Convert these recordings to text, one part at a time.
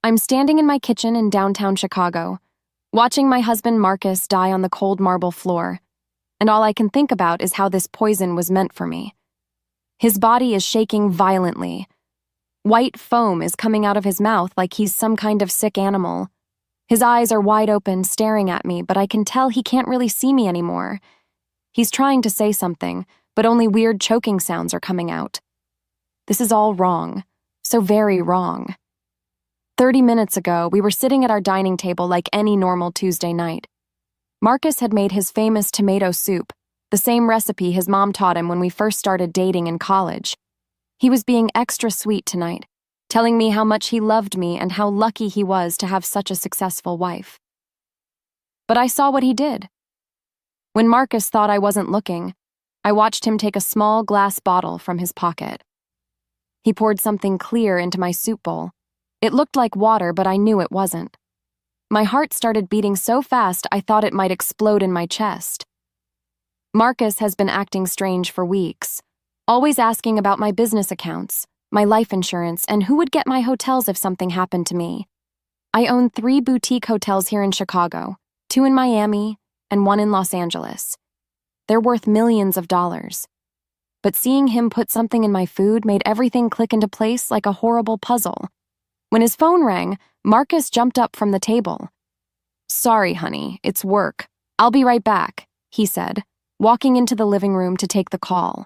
I'm standing in my kitchen in downtown Chicago, watching my husband Marcus die on the cold marble floor, and all I can think about is how this poison was meant for me. His body is shaking violently. White foam is coming out of his mouth like he's some kind of sick animal. His eyes are wide open, staring at me, but I can tell he can't really see me anymore. He's trying to say something, but only weird choking sounds are coming out. This is all wrong. So very wrong. 30 minutes ago, we were sitting at our dining table like any normal Tuesday night. Marcus had made his famous tomato soup, the same recipe his mom taught him when we first started dating in college. He was being extra sweet tonight, telling me how much he loved me and how lucky he was to have such a successful wife. But I saw what he did. When Marcus thought I wasn't looking, I watched him take a small glass bottle from his pocket. He poured something clear into my soup bowl. It looked like water, but I knew it wasn't. My heart started beating so fast I thought it might explode in my chest. Marcus has been acting strange for weeks, always asking about my business accounts, my life insurance, and who would get my hotels if something happened to me. I own 3 boutique hotels here in Chicago, 2 in Miami, and 1 in Los Angeles. They're worth millions of dollars. But seeing him put something in my food made everything click into place like a horrible puzzle. When his phone rang, Marcus jumped up from the table. "Sorry, honey, it's work. I'll be right back," he said, walking into the living room to take the call.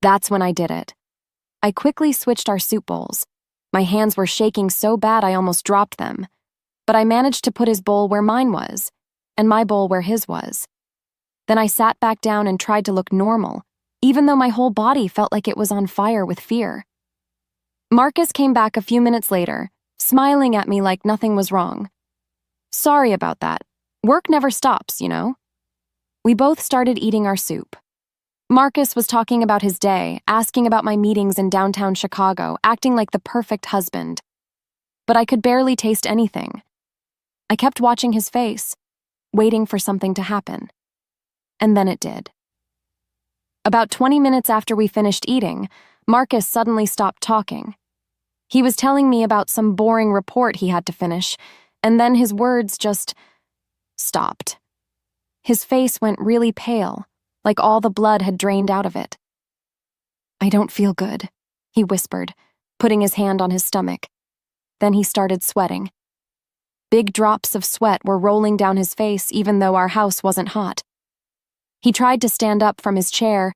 That's when I did it. I quickly switched our soup bowls. My hands were shaking so bad I almost dropped them. But I managed to put his bowl where mine was, and my bowl where his was. Then I sat back down and tried to look normal, even though my whole body felt like it was on fire with fear. Marcus came back a few minutes later, smiling at me like nothing was wrong. "Sorry about that. Work never stops, you know?" We both started eating our soup. Marcus was talking about his day, asking about my meetings in downtown Chicago, acting like the perfect husband. But I could barely taste anything. I kept watching his face, waiting for something to happen. And then it did. About 20 minutes after we finished eating, Marcus suddenly stopped talking. He was telling me about some boring report he had to finish, and then his words just stopped. His face went really pale, like all the blood had drained out of it. "I don't feel good," he whispered, putting his hand on his stomach. Then he started sweating. Big drops of sweat were rolling down his face even though our house wasn't hot. He tried to stand up from his chair,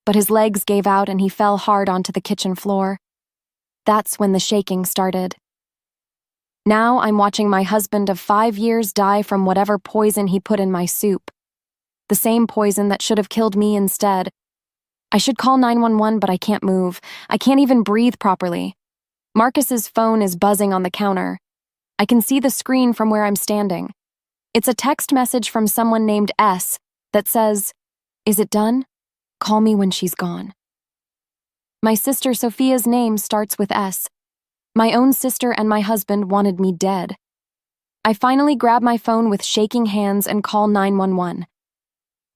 but his legs gave out and he fell hard onto the kitchen floor. That's when the shaking started. Now I'm watching my husband of 5 years die from whatever poison he put in my soup. The same poison that should have killed me instead. I should call 911, but I can't move. I can't even breathe properly. Marcus's phone is buzzing on the counter. I can see the screen from where I'm standing. It's a text message from someone named S that says, "Is it done? Call me when she's gone." My sister Sophia's name starts with S. My own sister and my husband wanted me dead. I finally grab my phone with shaking hands and call 911.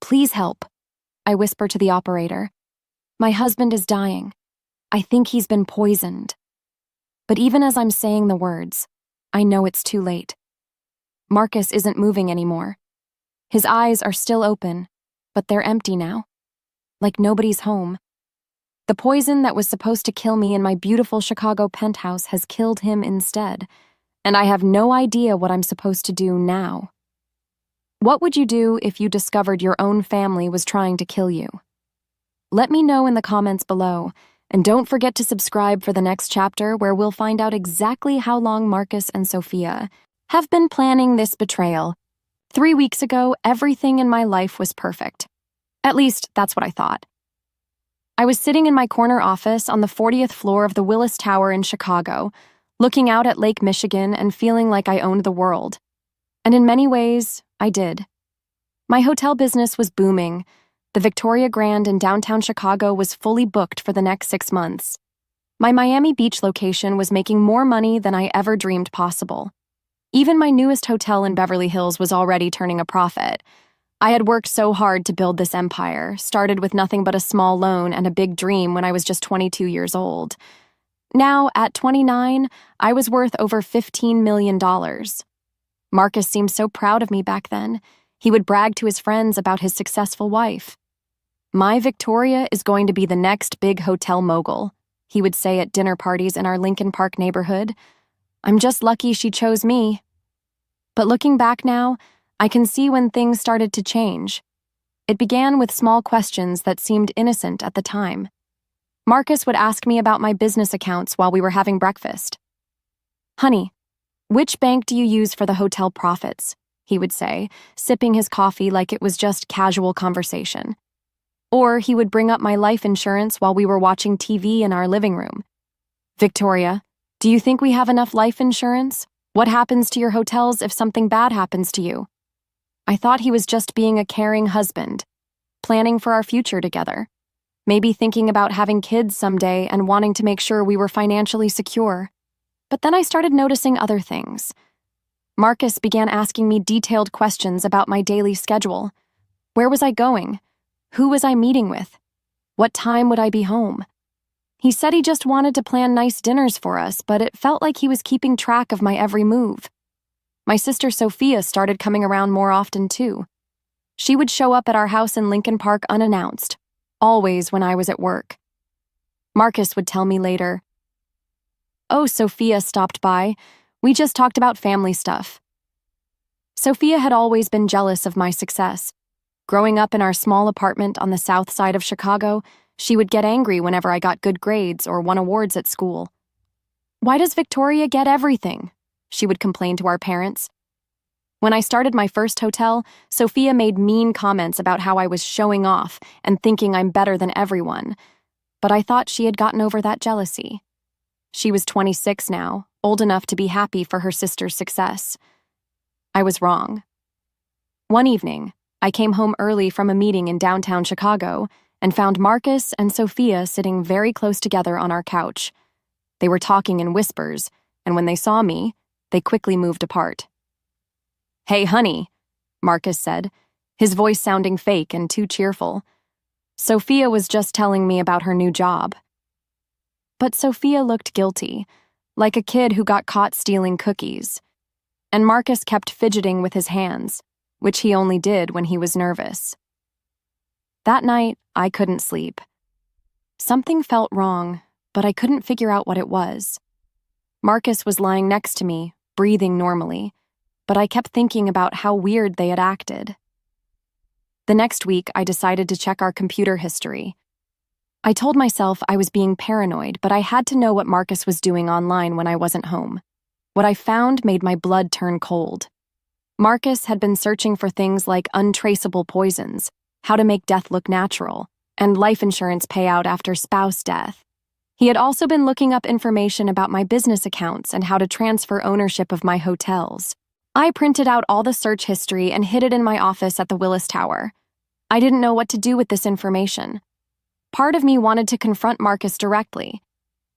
"Please help," I whisper to the operator. "My husband is dying. I think he's been poisoned." But even as I'm saying the words, I know it's too late. Marcus isn't moving anymore. His eyes are still open, but they're empty now. Like nobody's home. The poison that was supposed to kill me in my beautiful Chicago penthouse has killed him instead, and I have no idea what I'm supposed to do now. What would you do if you discovered your own family was trying to kill you? Let me know in the comments below, and don't forget to subscribe for the next chapter where we'll find out exactly how long Marcus and Sophia have been planning this betrayal. 3 weeks ago, everything in my life was perfect. At least, that's what I thought. I was sitting in my corner office on the 40th floor of the Willis Tower in Chicago, looking out at Lake Michigan and feeling like I owned the world. And in many ways, I did. My hotel business was booming. The Victoria Grand in downtown Chicago was fully booked for the next 6 months. My Miami Beach location was making more money than I ever dreamed possible. Even my newest hotel in Beverly Hills was already turning a profit. I had worked so hard to build this empire, started with nothing but a small loan and a big dream when I was just 22 years old. Now, at 29, I was worth over $15 million. Marcus seemed so proud of me back then. He would brag to his friends about his successful wife. "My Victoria is going to be the next big hotel mogul," he would say at dinner parties in our Lincoln Park neighborhood. "I'm just lucky she chose me." But looking back now, I can see when things started to change. It began with small questions that seemed innocent at the time. Marcus would ask me about my business accounts while we were having breakfast. "Honey, which bank do you use for the hotel profits?" he would say, sipping his coffee like it was just casual conversation. Or he would bring up my life insurance while we were watching TV in our living room. "Victoria, do you think we have enough life insurance? What happens to your hotels if something bad happens to you?" I thought he was just being a caring husband, planning for our future together, maybe thinking about having kids someday and wanting to make sure we were financially secure. But then I started noticing other things. Marcus began asking me detailed questions about my daily schedule. Where was I going? Who was I meeting with? What time would I be home? He said he just wanted to plan nice dinners for us, but it felt like he was keeping track of my every move. My sister Sophia started coming around more often too. She would show up at our house in Lincoln Park unannounced, always when I was at work. Marcus would tell me later, "Oh, Sophia stopped by. We just talked about family stuff." Sophia had always been jealous of my success. Growing up in our small apartment on the south side of Chicago, she would get angry whenever I got good grades or won awards at school. "Why does Victoria get everything?" she would complain to our parents. When I started my first hotel, Sophia made mean comments about how I was showing off and thinking I'm better than everyone. But I thought she had gotten over that jealousy. She was 26 now, old enough to be happy for her sister's success. I was wrong. One evening, I came home early from a meeting in downtown Chicago and found Marcus and Sophia sitting very close together on our couch. They were talking in whispers, and when they saw me, they quickly moved apart. "Hey, honey," Marcus said, his voice sounding fake and too cheerful. Sophia was just telling me about her new job. But Sophia looked guilty, like a kid who got caught stealing cookies. And Marcus kept fidgeting with his hands, which he only did when he was nervous. That night, I couldn't sleep. Something felt wrong, but I couldn't figure out what it was. Marcus was lying next to me, breathing normally, but I kept thinking about how weird they had acted. The next week, I decided to check our computer history. I told myself I was being paranoid, but I had to know what Marcus was doing online when I wasn't home. What I found made my blood turn cold. Marcus had been searching for things like untraceable poisons, how to make death look natural, and life insurance payout after spouse death. He had also been looking up information about my business accounts and how to transfer ownership of my hotels. I printed out all the search history and hid it in my office at the Willis Tower. I didn't know what to do with this information. Part of me wanted to confront Marcus directly,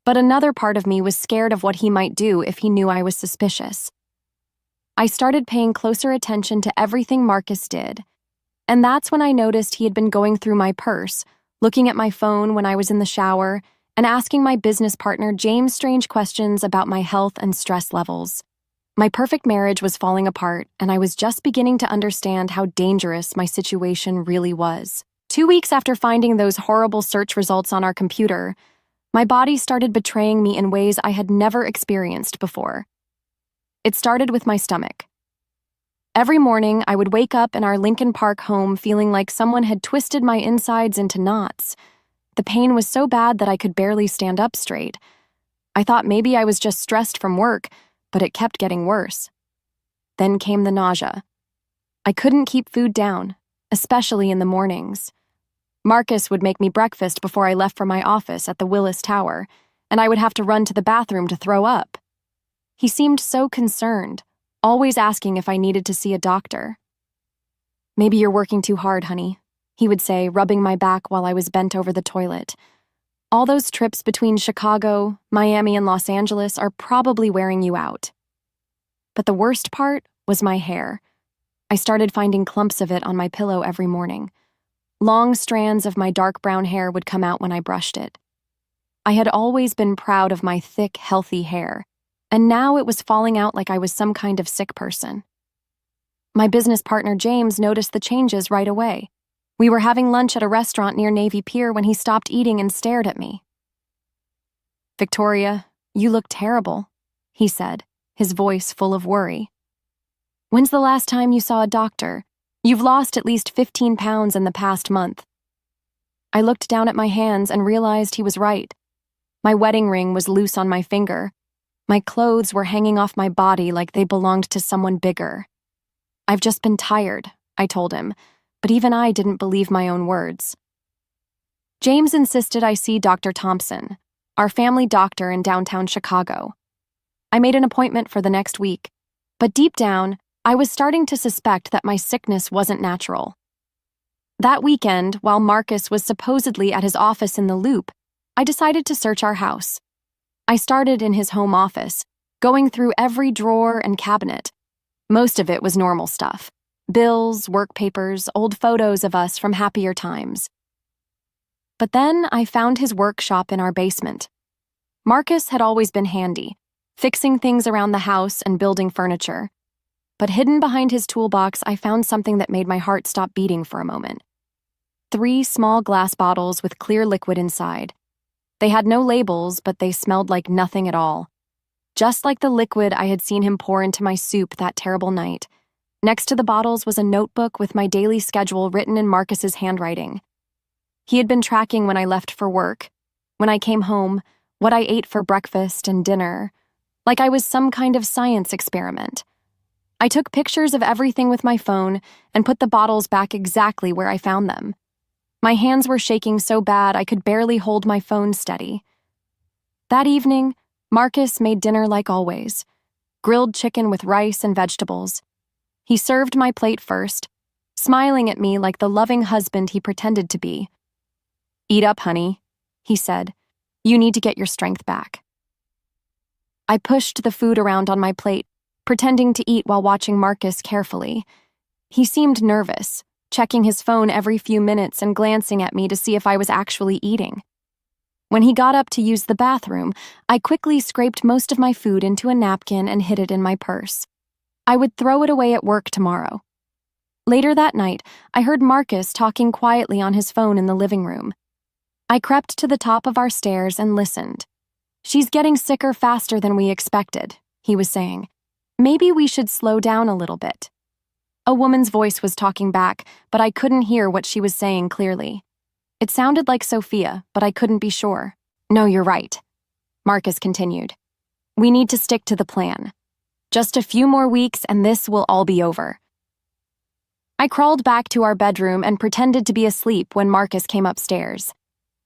but another part of me was scared of what he might do if he knew I was suspicious. I started paying closer attention to everything Marcus did, and that's when I noticed he had been going through my purse, looking at my phone when I was in the shower, and asking my business partner James strange questions about my health and stress levels. My perfect marriage was falling apart, and I was just beginning to understand how dangerous my situation really was. 2 weeks after finding those horrible search results on our computer, my body started betraying me in ways I had never experienced before. It started with my stomach. Every morning, I would wake up in our Lincoln Park home feeling like someone had twisted my insides into knots. The pain was so bad that I could barely stand up straight. I thought maybe I was just stressed from work, but it kept getting worse. Then came the nausea. I couldn't keep food down, especially in the mornings. Marcus would make me breakfast before I left for my office at the Willis Tower, and I would have to run to the bathroom to throw up. He seemed so concerned, always asking if I needed to see a doctor. "Maybe you're working too hard, honey," he would say, rubbing my back while I was bent over the toilet. "All those trips between Chicago, Miami, and Los Angeles are probably wearing you out." But the worst part was my hair. I started finding clumps of it on my pillow every morning. Long strands of my dark brown hair would come out when I brushed it. I had always been proud of my thick, healthy hair, and now it was falling out like I was some kind of sick person. My business partner James noticed the changes right away. We were having lunch at a restaurant near Navy Pier when he stopped eating and stared at me. "Victoria, you look terrible," he said, his voice full of worry. "When's the last time you saw a doctor? You've lost at least 15 pounds in the past month." I looked down at my hands and realized he was right. My wedding ring was loose on my finger. My clothes were hanging off my body like they belonged to someone bigger. "I've just been tired," I told him, but even I didn't believe my own words. James insisted I see Dr. Thompson, our family doctor in downtown Chicago. I made an appointment for the next week, but deep down, I was starting to suspect that my sickness wasn't natural. That weekend, while Marcus was supposedly at his office in the Loop, I decided to search our house. I started in his home office, going through every drawer and cabinet. Most of it was normal stuff: bills, work papers, old photos of us from happier times. But then I found his workshop in our basement. Marcus had always been handy, fixing things around the house and building furniture. But hidden behind his toolbox, I found something that made my heart stop beating for a moment. 3 small glass bottles with clear liquid inside. They had no labels, but they smelled like nothing at all. Just like the liquid I had seen him pour into my soup that terrible night. Next to the bottles was a notebook with my daily schedule written in Marcus's handwriting. He had been tracking when I left for work, when I came home, what I ate for breakfast and dinner, like I was some kind of science experiment. I took pictures of everything with my phone and put the bottles back exactly where I found them. My hands were shaking so bad I could barely hold my phone steady. That evening, Marcus made dinner like always: grilled chicken with rice and vegetables. He served my plate first, smiling at me like the loving husband he pretended to be. "Eat up, honey," he said. "You need to get your strength back." I pushed the food around on my plate, pretending to eat while watching Marcus carefully. He seemed nervous, checking his phone every few minutes and glancing at me to see if I was actually eating. When he got up to use the bathroom, I quickly scraped most of my food into a napkin and hid it in my purse. I would throw it away at work tomorrow. Later that night, I heard Marcus talking quietly on his phone in the living room. I crept to the top of our stairs and listened. "She's getting sicker faster than we expected," he was saying. "Maybe we should slow down a little bit." A woman's voice was talking back, but I couldn't hear what she was saying clearly. It sounded like Sophia, but I couldn't be sure. "No, you're right," Marcus continued. "We need to stick to the plan. Just a few more weeks and this will all be over." I crawled back to our bedroom and pretended to be asleep when Marcus came upstairs.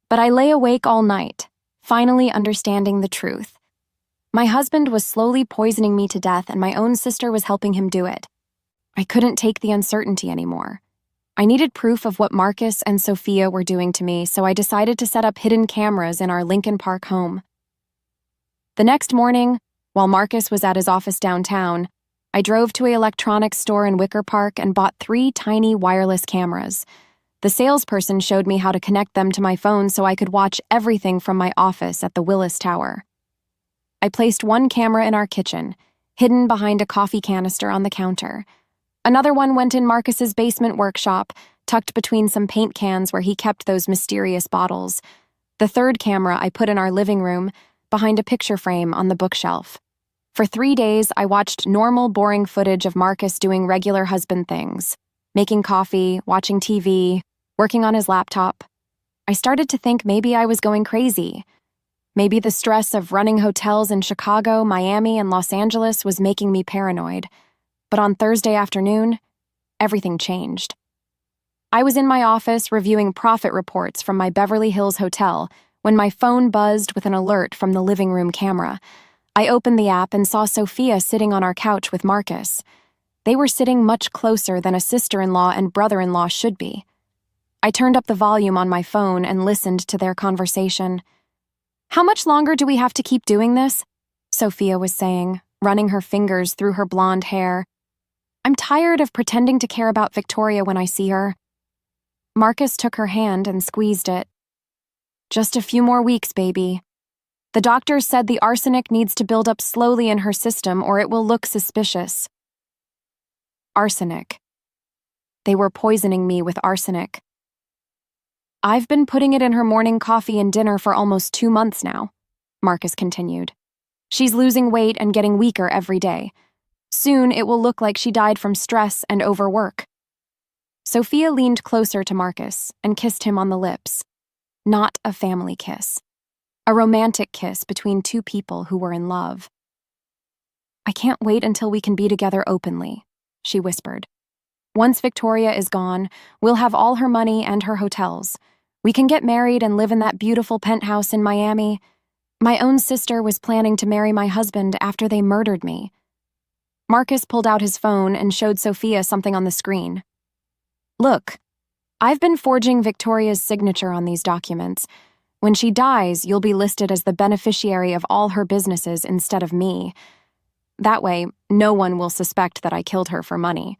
But I lay awake all night, finally understanding the truth. My husband was slowly poisoning me to death, and my own sister was helping him do it. I couldn't take the uncertainty anymore. I needed proof of what Marcus and Sophia were doing to me, so I decided to set up hidden cameras in our Lincoln Park home. The next morning, while Marcus was at his office downtown, I drove to an electronics store in Wicker Park and bought 3 tiny wireless cameras. The salesperson showed me how to connect them to my phone so I could watch everything from my office at the Willis Tower. I placed one camera in our kitchen, hidden behind a coffee canister on the counter. Another one went in Marcus's basement workshop, tucked between some paint cans where he kept those mysterious bottles. The third camera I put in our living room, behind a picture frame on the bookshelf. For 3 days, I watched normal, boring footage of Marcus doing regular husband things: making coffee, watching TV, working on his laptop. I started to think maybe I was going crazy. Maybe the stress of running hotels in Chicago, Miami, and Los Angeles was making me paranoid. But on Thursday afternoon, everything changed. I was in my office reviewing profit reports from my Beverly Hills hotel when my phone buzzed with an alert from the living room camera. I opened the app and saw Sophia sitting on our couch with Marcus. They were sitting much closer than a sister-in-law and brother-in-law should be. I turned up the volume on my phone and listened to their conversation. "How much longer do we have to keep doing this?" Sophia was saying, running her fingers through her blonde hair. "I'm tired of pretending to care about Victoria when I see her." Marcus took her hand and squeezed it. "Just a few more weeks, baby," The doctor said the arsenic needs to build up slowly in her system or it will look suspicious. Arsenic. They were poisoning me with arsenic. I've been putting it in her morning coffee and dinner for almost 2 months now, Marcus continued. She's losing weight and getting weaker every day. Soon it will look like she died from stress and overwork. Sophia leaned closer to Marcus and kissed him on the lips. Not a family kiss. A romantic kiss between two people who were in love. I can't wait until we can be together openly, she whispered. Once Victoria is gone, we'll have all her money and her hotels. We can get married and live in that beautiful penthouse in Miami. My own sister was planning to marry my husband after they murdered me. Marcus pulled out his phone and showed Sophia something on the screen. Look, I've been forging Victoria's signature on these documents. When she dies, you'll be listed as the beneficiary of all her businesses instead of me. That way, no one will suspect that I killed her for money.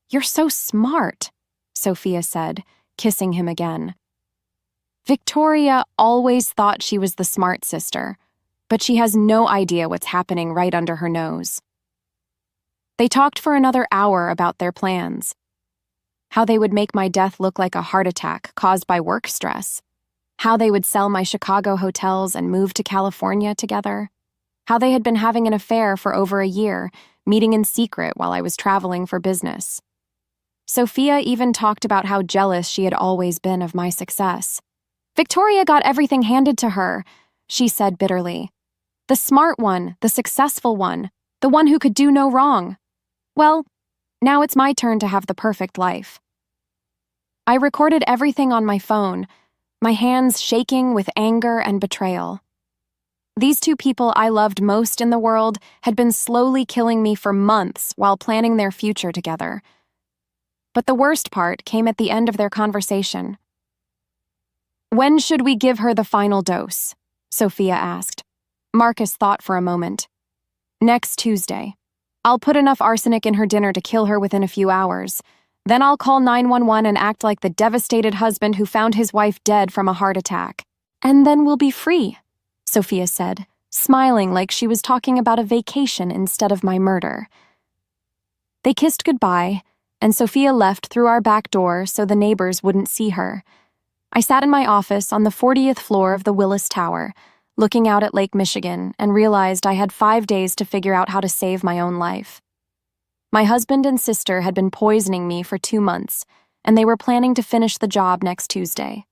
You're so smart, Sophia said, kissing him again. Victoria always thought she was the smart sister, but she has no idea what's happening right under her nose. They talked for another hour about their plans. How they would make my death look like a heart attack caused by work stress. How they would sell my Chicago hotels and move to California together. How they had been having an affair for over a year, meeting in secret while I was traveling for business. Sophia even talked about how jealous she had always been of my success. Victoria got everything handed to her, she said bitterly. The smart one, the successful one, the one who could do no wrong. Well, now it's my turn to have the perfect life. I recorded everything on my phone, my hands shaking with anger and betrayal. These two people I loved most in the world had been slowly killing me for months while planning their future together. But the worst part came at the end of their conversation. When should we give her the final dose? Sophia asked. Marcus thought for a moment. Next Tuesday. I'll put enough arsenic in her dinner to kill her within a few hours. Then I'll call 911 and act like the devastated husband who found his wife dead from a heart attack. And then we'll be free, Sophia said, smiling like she was talking about a vacation instead of my murder. They kissed goodbye, and Sophia left through our back door so the neighbors wouldn't see her. I sat in my office on the 40th floor of the Willis Tower, looking out at Lake Michigan, and realized I had 5 days to figure out how to save my own life. My husband and sister had been poisoning me for 2 months, and they were planning to finish the job next Tuesday.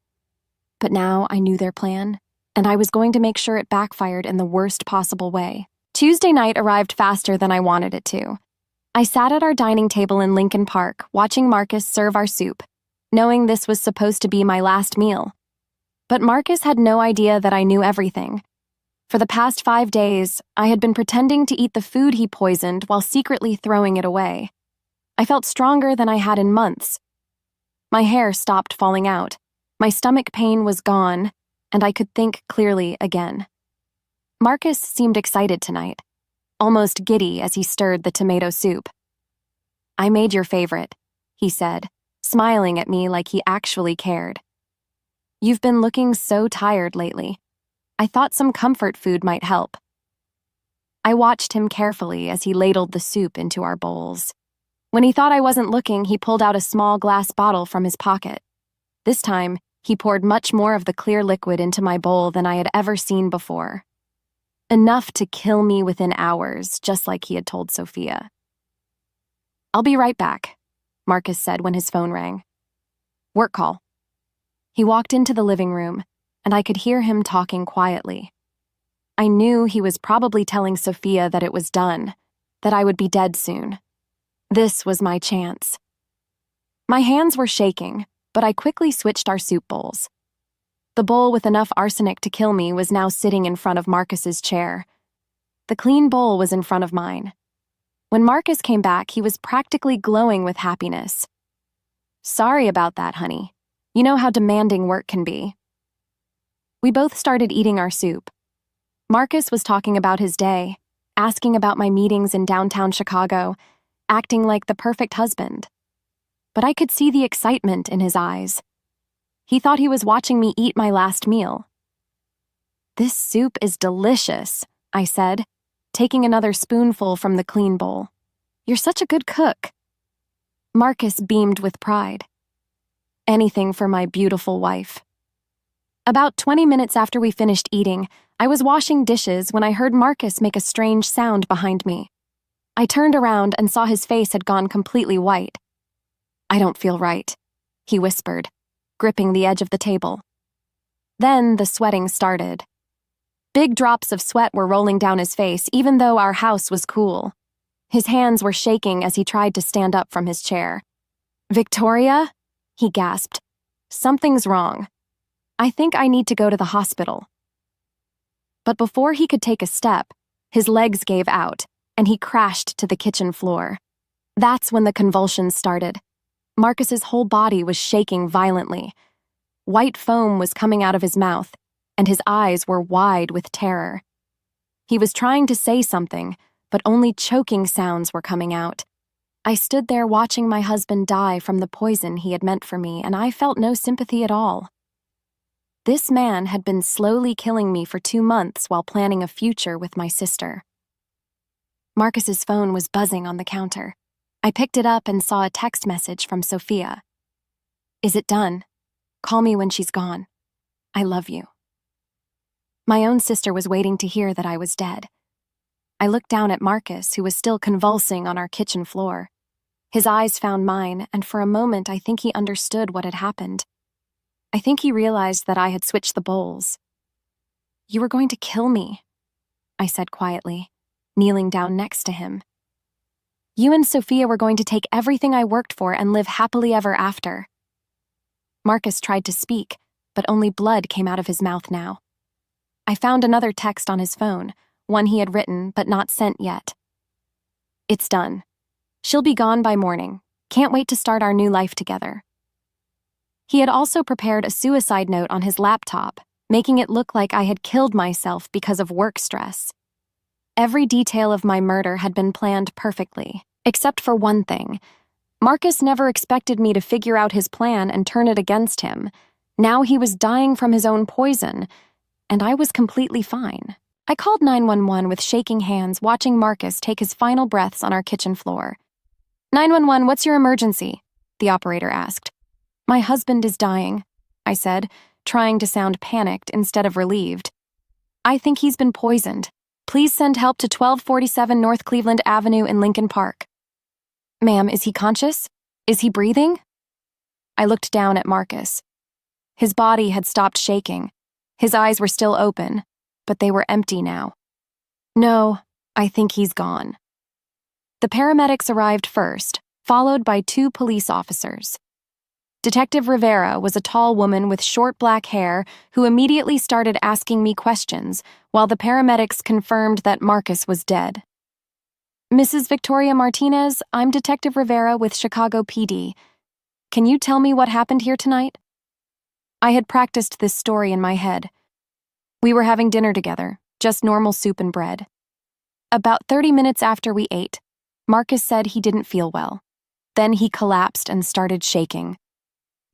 But now I knew their plan, and I was going to make sure it backfired in the worst possible way. Tuesday night arrived faster than I wanted it to. I sat at our dining table in Lincoln Park, watching Marcus serve our soup, knowing this was supposed to be my last meal. But Marcus had no idea that I knew everything. For the past 5 days, I had been pretending to eat the food he poisoned while secretly throwing it away. I felt stronger than I had in months. My hair stopped falling out, my stomach pain was gone, and I could think clearly again. Marcus seemed excited tonight, almost giddy as he stirred the tomato soup. I made your favorite, he said, smiling at me like he actually cared. You've been looking so tired lately. I thought some comfort food might help. I watched him carefully as he ladled the soup into our bowls. When he thought I wasn't looking, he pulled out a small glass bottle from his pocket. This time, he poured much more of the clear liquid into my bowl than I had ever seen before. Enough to kill me within hours, just like he had told Sophia. I'll be right back, Marcus said when his phone rang. Work call. He walked into the living room, and I could hear him talking quietly. I knew he was probably telling Sophia that it was done, that I would be dead soon. This was my chance. My hands were shaking, but I quickly switched our soup bowls. The bowl with enough arsenic to kill me was now sitting in front of Marcus's chair. The clean bowl was in front of mine. When Marcus came back, he was practically glowing with happiness. Sorry about that, honey. You know how demanding work can be. We both started eating our soup. Marcus was talking about his day, asking about my meetings in downtown Chicago, acting like the perfect husband. But I could see the excitement in his eyes. He thought he was watching me eat my last meal. "This soup is delicious," I said, taking another spoonful from the clean bowl. "You're such a good cook." Marcus beamed with pride. "Anything for my beautiful wife." About 20 minutes after we finished eating, I was washing dishes when I heard Marcus make a strange sound behind me. I turned around and saw his face had gone completely white. "I don't feel right," he whispered, gripping the edge of the table. Then the sweating started. Big drops of sweat were rolling down his face, even though our house was cool. His hands were shaking as he tried to stand up from his chair. "Victoria?" he gasped. "Something's wrong. I think I need to go to the hospital." But before he could take a step, his legs gave out, and he crashed to the kitchen floor. That's when the convulsions started. Marcus's whole body was shaking violently. White foam was coming out of his mouth, and his eyes were wide with terror. He was trying to say something, but only choking sounds were coming out. I stood there watching my husband die from the poison he had meant for me, and I felt no sympathy at all. This man had been slowly killing me for 2 months while planning a future with my sister. Marcus's phone was buzzing on the counter. I picked it up and saw a text message from Sophia. "Is it done? Call me when she's gone. I love you." My own sister was waiting to hear that I was dead. I looked down at Marcus, who was still convulsing on our kitchen floor. His eyes found mine, and for a moment I think he understood what had happened. I think he realized that I had switched the bowls. "You were going to kill me," I said quietly, kneeling down next to him. "You and Sophia were going to take everything I worked for and live happily ever after." Marcus tried to speak, but only blood came out of his mouth now. I found another text on his phone, one he had written but not sent yet. "It's done. She'll be gone by morning. Can't wait to start our new life together." He had also prepared a suicide note on his laptop, making it look like I had killed myself because of work stress. Every detail of my murder had been planned perfectly, except for one thing. Marcus never expected me to figure out his plan and turn it against him. Now he was dying from his own poison, and I was completely fine. I called 911 with shaking hands, watching Marcus take his final breaths on our kitchen floor. "911, what's your emergency?" the operator asked. "My husband is dying," I said, trying to sound panicked instead of relieved. "I think he's been poisoned. Please send help to 1247 North Cleveland Avenue in Lincoln Park." "Ma'am, is he conscious? Is he breathing?" I looked down at Marcus. His body had stopped shaking. His eyes were still open, but they were empty now. "No, I think he's gone." The paramedics arrived first, followed by 2 police officers. Detective Rivera was a tall woman with short black hair who immediately started asking me questions, while the paramedics confirmed that Marcus was dead. "Mrs. Victoria Martinez, I'm Detective Rivera with Chicago PD. Can you tell me what happened here tonight?" I had practiced this story in my head. We were having dinner together, just normal soup and bread. About 30 minutes after we ate, Marcus said he didn't feel well. Then he collapsed and started shaking.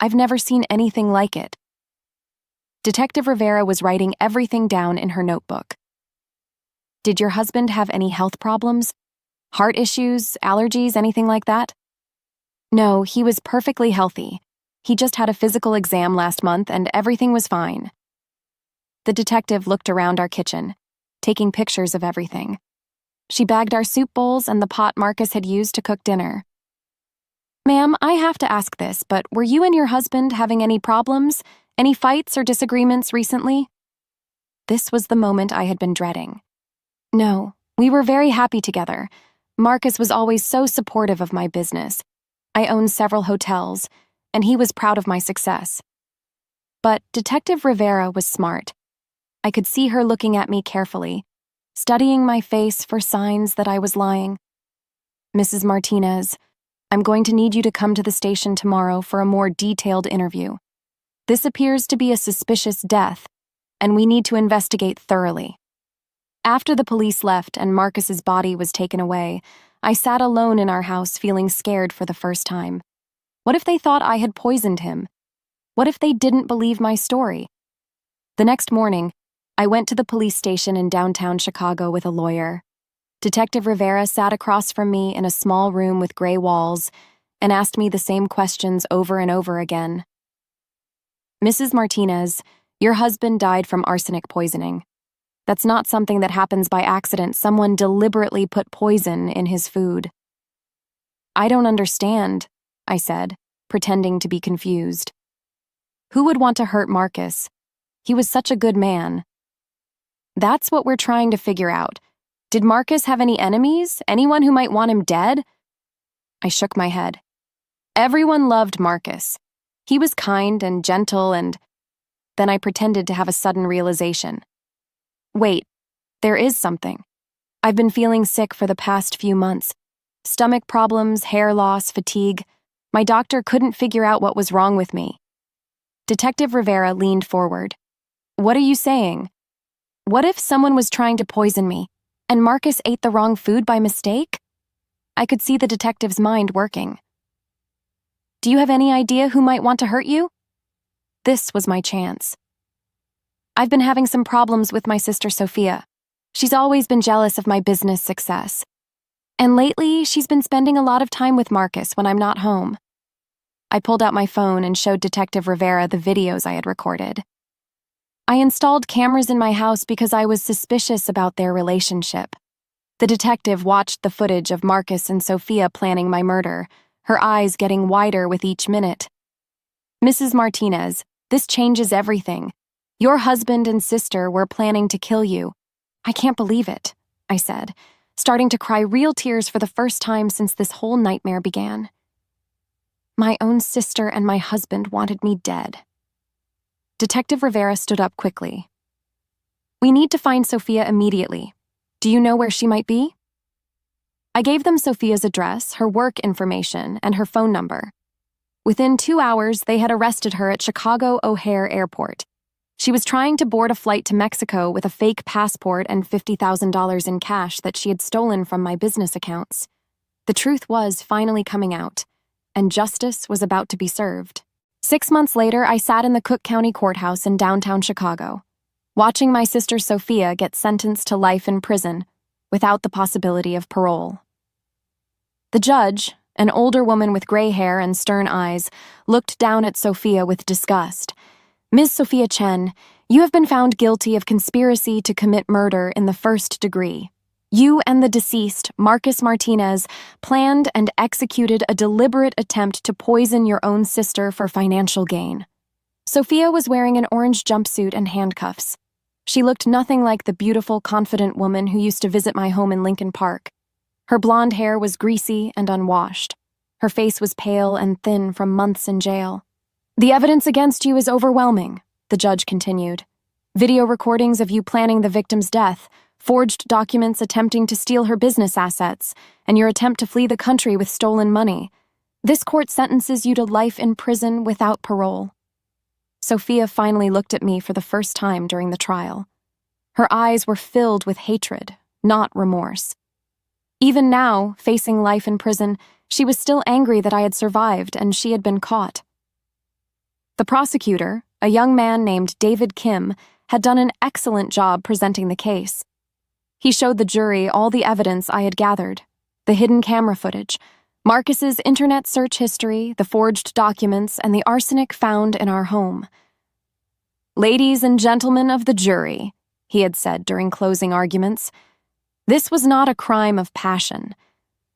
I've never seen anything like it. Detective Rivera was writing everything down in her notebook. "Did your husband have any health problems? Heart issues, allergies, anything like that?" "No, he was perfectly healthy. He just had a physical exam last month and everything was fine." The detective looked around our kitchen, taking pictures of everything. She bagged our soup bowls and the pot Marcus had used to cook dinner. "Ma'am, I have to ask this, but were you and your husband having any problems? Any fights or disagreements recently?" This was the moment I had been dreading. "No, we were very happy together. Marcus was always so supportive of my business. I owned several hotels, and he was proud of my success." But Detective Rivera was smart. I could see her looking at me carefully, studying my face for signs that I was lying. "Mrs. Martinez, I'm going to need you to come to the station tomorrow for a more detailed interview. This appears to be a suspicious death, and we need to investigate thoroughly." After the police left and Marcus's body was taken away, I sat alone in our house feeling scared for the first time. What if they thought I had poisoned him? What if they didn't believe my story? The next morning, I went to the police station in downtown Chicago with a lawyer. Detective Rivera sat across from me in a small room with gray walls and asked me the same questions over and over again. Mrs. Martinez, your husband died from arsenic poisoning. That's not something that happens by accident. Someone deliberately put poison in his food. I don't understand, I said, pretending to be confused. Who would want to hurt Marcus? He was such a good man. That's what we're trying to figure out. Did Marcus have any enemies? Anyone who might want him dead? I shook my head. Everyone loved Marcus. He was kind and gentle and... Then I pretended to have a sudden realization. Wait, there is something. I've been feeling sick for the past few months. Stomach problems, hair loss, fatigue. My doctor couldn't figure out what was wrong with me. Detective Rivera leaned forward. What are you saying? What if someone was trying to poison me, and Marcus ate the wrong food by mistake? I could see the detective's mind working. Do you have any idea who might want to hurt you? This was my chance. I've been having some problems with my sister Sophia. She's always been jealous of my business success. And lately, she's been spending a lot of time with Marcus when I'm not home. I pulled out my phone and showed Detective Rivera the videos I had recorded. I installed cameras in my house because I was suspicious about their relationship. The detective watched the footage of Marcus and Sophia planning my murder, her eyes getting wider with each minute. Mrs. Martinez, this changes everything. Your husband and sister were planning to kill you. I can't believe it, I said, starting to cry real tears for the first time since this whole nightmare began. My own sister and my husband wanted me dead. Detective Rivera stood up quickly. We need to find Sophia immediately. Do you know where she might be? I gave them Sophia's address, her work information, and her phone number. Within 2 hours, they had arrested her at Chicago O'Hare Airport. She was trying to board a flight to Mexico with a fake passport and $50,000 in cash that she had stolen from my business accounts. The truth was finally coming out, and justice was about to be served. 6 months later, I sat in the Cook County Courthouse in downtown Chicago, watching my sister Sophia get sentenced to life in prison without the possibility of parole. The judge, an older woman with gray hair and stern eyes, looked down at Sophia with disgust. Ms. Sophia Chen, you have been found guilty of conspiracy to commit murder in the first degree. You and the deceased, Marcus Martinez, planned and executed a deliberate attempt to poison your own sister for financial gain. Sophia was wearing an orange jumpsuit and handcuffs. She looked nothing like the beautiful, confident woman who used to visit my home in Lincoln Park. Her blonde hair was greasy and unwashed. Her face was pale and thin from months in jail. The evidence against you is overwhelming, the judge continued. Video recordings of you planning the victim's death, forged documents attempting to steal her business assets, and your attempt to flee the country with stolen money. This court sentences you to life in prison without parole. Sophia finally looked at me for the first time during the trial. Her eyes were filled with hatred, not remorse. Even now, facing life in prison, she was still angry that I had survived and she had been caught. The prosecutor, a young man named David Kim, had done an excellent job presenting the case. He showed the jury all the evidence I had gathered, the hidden camera footage, Marcus's internet search history, the forged documents, and the arsenic found in our home. Ladies and gentlemen of the jury, he had said during closing arguments, this was not a crime of passion.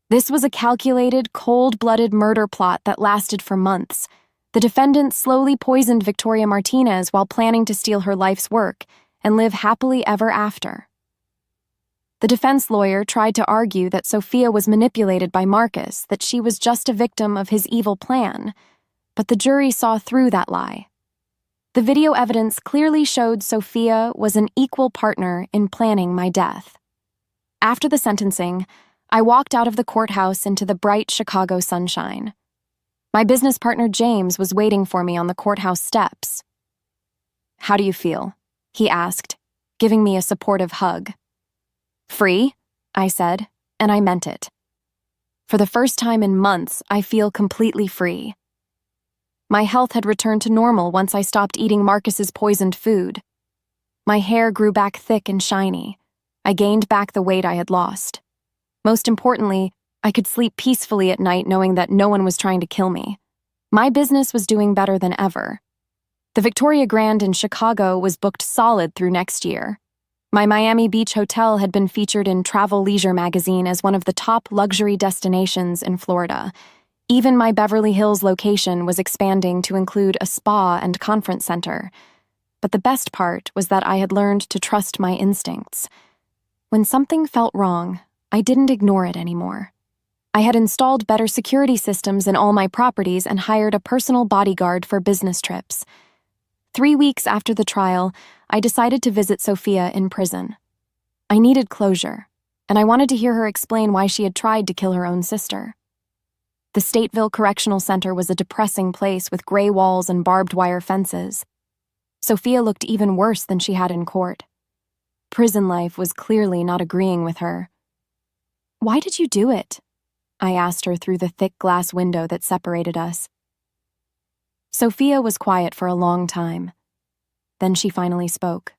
This was a calculated, cold-blooded murder plot that lasted for months. The defendant slowly poisoned Victoria Martinez while planning to steal her life's work and live happily ever after. The defense lawyer tried to argue that Sophia was manipulated by Marcus, that she was just a victim of his evil plan, but the jury saw through that lie. The video evidence clearly showed Sophia was an equal partner in planning my death. After the sentencing, I walked out of the courthouse into the bright Chicago sunshine. My business partner James was waiting for me on the courthouse steps. "How do you feel?" he asked, giving me a supportive hug. "Free," I said, and I meant it. For the first time in months, I feel completely free. My health had returned to normal once I stopped eating Marcus's poisoned food. My hair grew back thick and shiny. I gained back the weight I had lost. Most importantly, I could sleep peacefully at night knowing that no one was trying to kill me. My business was doing better than ever. The Victoria Grand in Chicago was booked solid through next year. My Miami Beach hotel had been featured in Travel Leisure magazine as one of the top luxury destinations in Florida. Even my Beverly Hills location was expanding to include a spa and conference center. But the best part was that I had learned to trust my instincts. When something felt wrong, I didn't ignore it anymore. I had installed better security systems in all my properties and hired a personal bodyguard for business trips. 3 weeks after the trial, I decided to visit Sophia in prison. I needed closure, and I wanted to hear her explain why she had tried to kill her own sister. The Stateville Correctional Center was a depressing place with gray walls and barbed wire fences. Sophia looked even worse than she had in court. Prison life was clearly not agreeing with her. "Why did you do it?" I asked her through the thick glass window that separated us. Sophia was quiet for a long time. Then she finally spoke.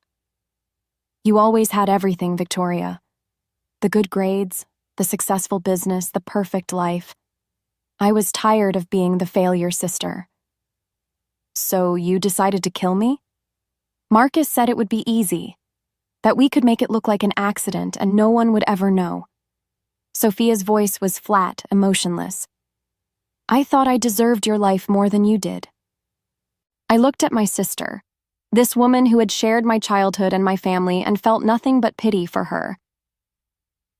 "You always had everything, Victoria. The good grades, the successful business, the perfect life. I was tired of being the failure sister." "So you decided to kill me?" "Marcus said it would be easy, that we could make it look like an accident and no one would ever know." Sophia's voice was flat, emotionless. "I thought I deserved your life more than you did." I looked at my sister, this woman who had shared my childhood and my family, and felt nothing but pity for her.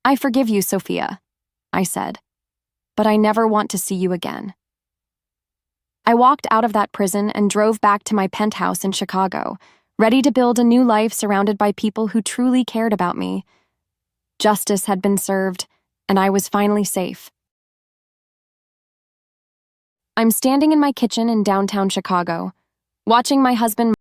"I forgive you, Sophia," I said, "but I never want to see you again." I walked out of that prison and drove back to my penthouse in Chicago, ready to build a new life surrounded by people who truly cared about me. Justice had been served, and I was finally safe. I'm standing in my kitchen in downtown Chicago, watching my husband